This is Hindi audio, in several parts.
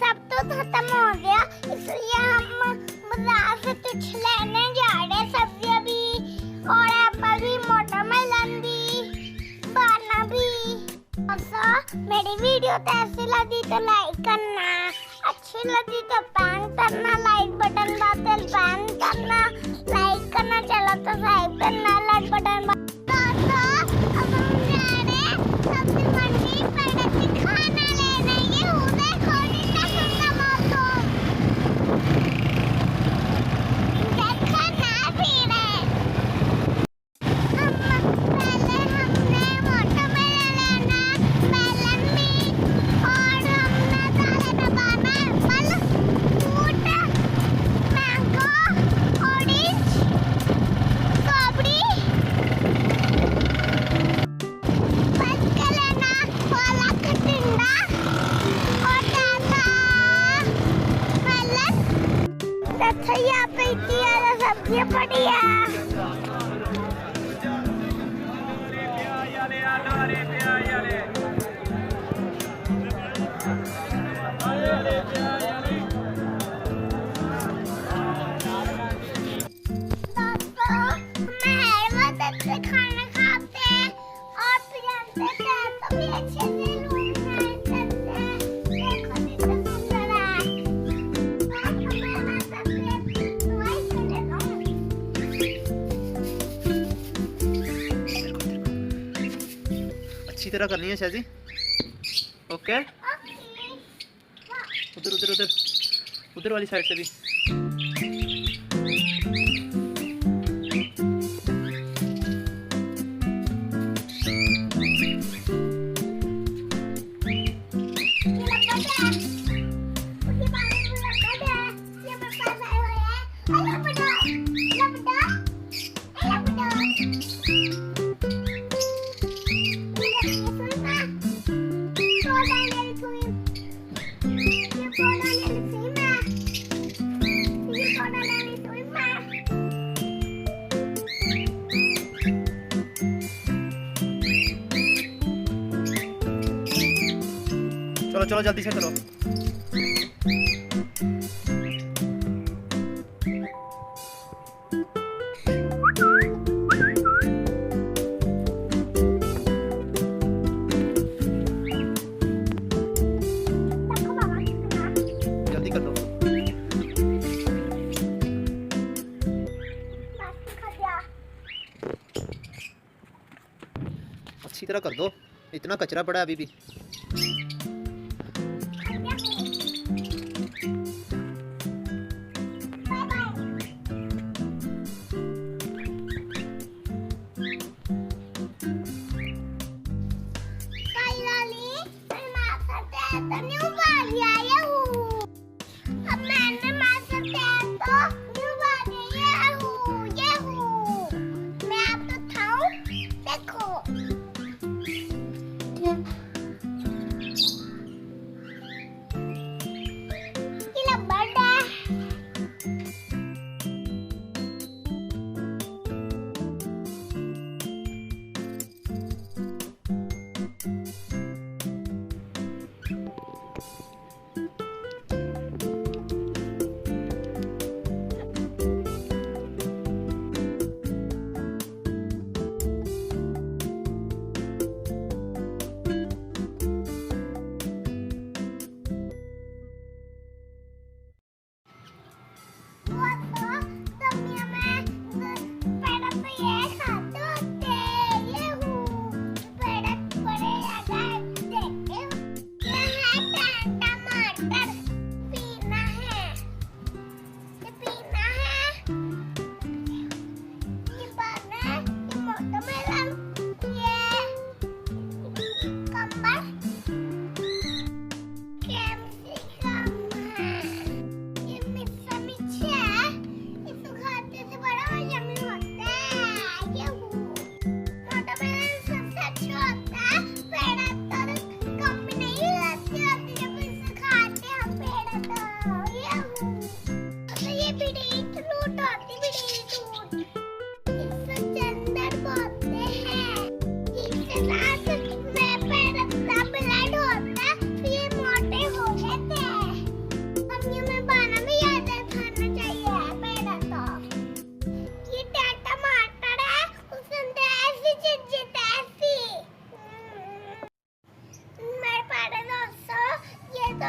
सब तो खत्म हो गया, इसलिए हम बाजार से कुछ लेने जा रहे, सब्जियां भी और एप्पल भी, वाटरमेलन भी, बनाना भी। और मेरी वीडियो कैसी लगी तो लाइक करना, अच्छी लगी तो पैन करना, लाइक बटन बातें पैन करना, लाइक करना, चलो तो सब्सक्राइब करना, लाइक बटन अब हम जा रहे सब्जी मंडी पर खाना लेने। ये उधर खोली ना सुंदर मौसम देखा ना फिरे। पहले हमने वाटरमेलन लेना, मेलन भी, और हमने लेना banana, apple, fruit, mango, orange, strawberry, यहाँ पे इतनी ज़्यादा सब्जियाँ पड़ी है। खाना खाते हैं और फिर कभी अच्छे से रूम में चलते हैं। देखो कितना सुंदर है। अच्छी तरह करनी है शाजी। ओके, उधर उधर उधर उधर वाली साइड से भी। चलो चलो जल्दी से करो। जल्दी कर दो। अच्छी तरह कर दो, इतना कचरा पड़ा है अभी भी।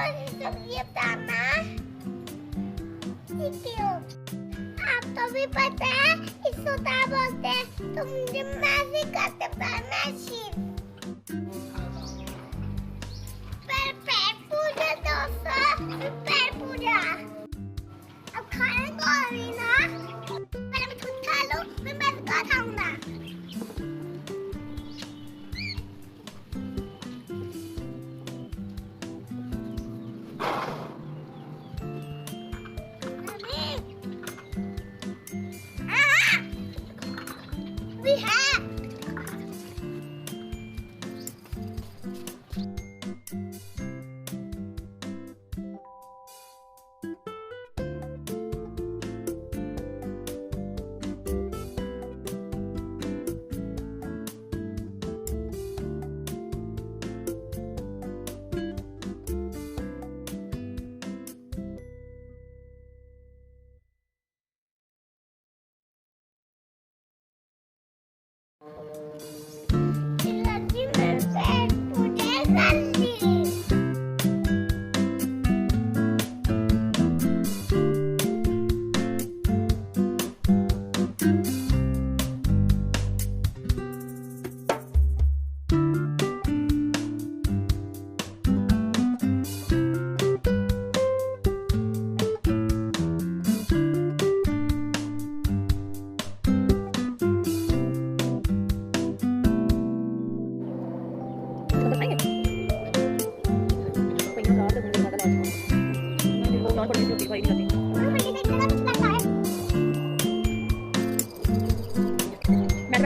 कौन सी सब्जी बताना? सीखियो। आपको भी पता है इसको क्या बोलते हैं? तुम जिम्नास्टिक करते मशीन। पैर पूजा दोस्तों, पैर पूजा। अब खाने को आ रही ना? पहले मैं खुद खा लूं, फिर मैं इसको खाऊंगा। We have. लड़की में पैर पूजा कर ली।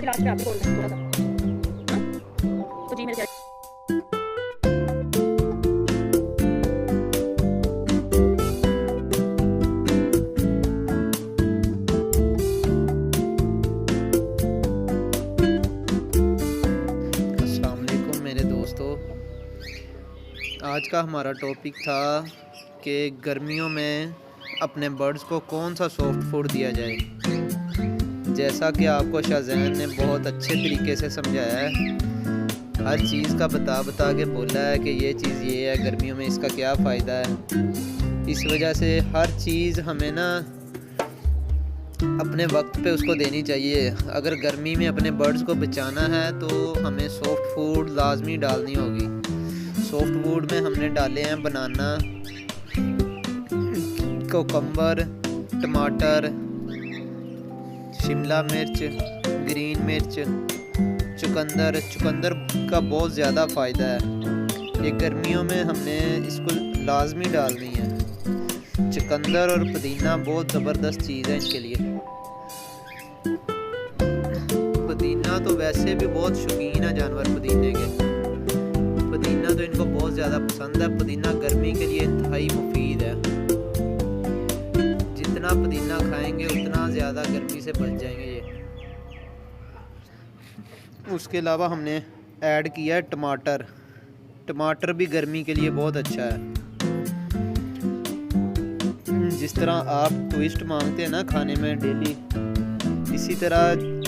लास्ट में आपको बोल रहा था तो जी मेरे अस्सलाम वालेकुम मेरे दोस्तों। आज का हमारा टॉपिक था कि गर्मियों में अपने बर्ड्स को कौन सा सॉफ्ट फूड दिया जाए। जैसा कि आपको शाहजैन ने बहुत अच्छे तरीके से समझाया है, हर चीज़ का बता के बोला है कि ये चीज़ ये है, गर्मियों में इसका क्या फ़ायदा है। इस वजह से हर चीज़ हमें ना अपने वक्त पे उसको देनी चाहिए। अगर गर्मी में अपने बर्ड्स को बचाना है तो हमें सॉफ्ट फूड लाजमी डालनी होगी। सॉफ्ट फूड में हमने डाले हैं बनाना, कोकम्बर, टमाटर, शिमला मिर्च, ग्रीन मिर्च, चुकंदर। चुकंदर का बहुत ज़्यादा फ़ायदा है। ये गर्मियों में हमने इसको लाजमी डालनी है। चुकंदर और पुदीना बहुत ज़बरदस्त चीज़ है इनके लिए। पुदीना तो वैसे भी बहुत शौकीन है जानवर पुदीने के। पुदीना तो इनको बहुत ज़्यादा पसंद है। पुदीना गर्मी के लिए इंतहाई मुफीद है। जितना पुदीना खाएंगे उतना ज़्यादा गर्मी से बच जाएंगे ये। उसके अलावा हमने ऐड किया है टमाटर। टमाटर भी गर्मी के लिए बहुत अच्छा है। जिस तरह आप ट्विस्ट मांगते हैं ना खाने में डेली, इसी तरह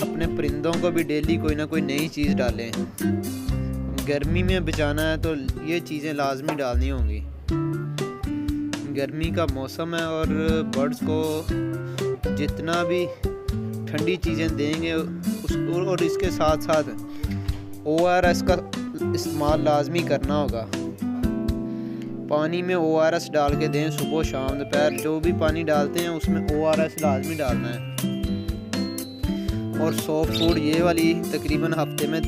अपने परिंदों को भी डेली कोई ना कोई नई चीज़ डालें। गर्मी में बचाना है तो ये चीज़ें लाजमी डालनी होंगी। गर्मी का मौसम है और बर्ड्स को जितना भी ठंडी चीज़ें देंगे उसको, और इसके साथ साथ ORS का इस्तेमाल लाजमी करना होगा। पानी में ORS डाल के दें, सुबह शाम दोपहर जो भी पानी डालते हैं उसमें ORS लाजमी डालना है। और सॉफ्ट फूड ये वाली तकरीबन हफ्ते में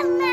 करना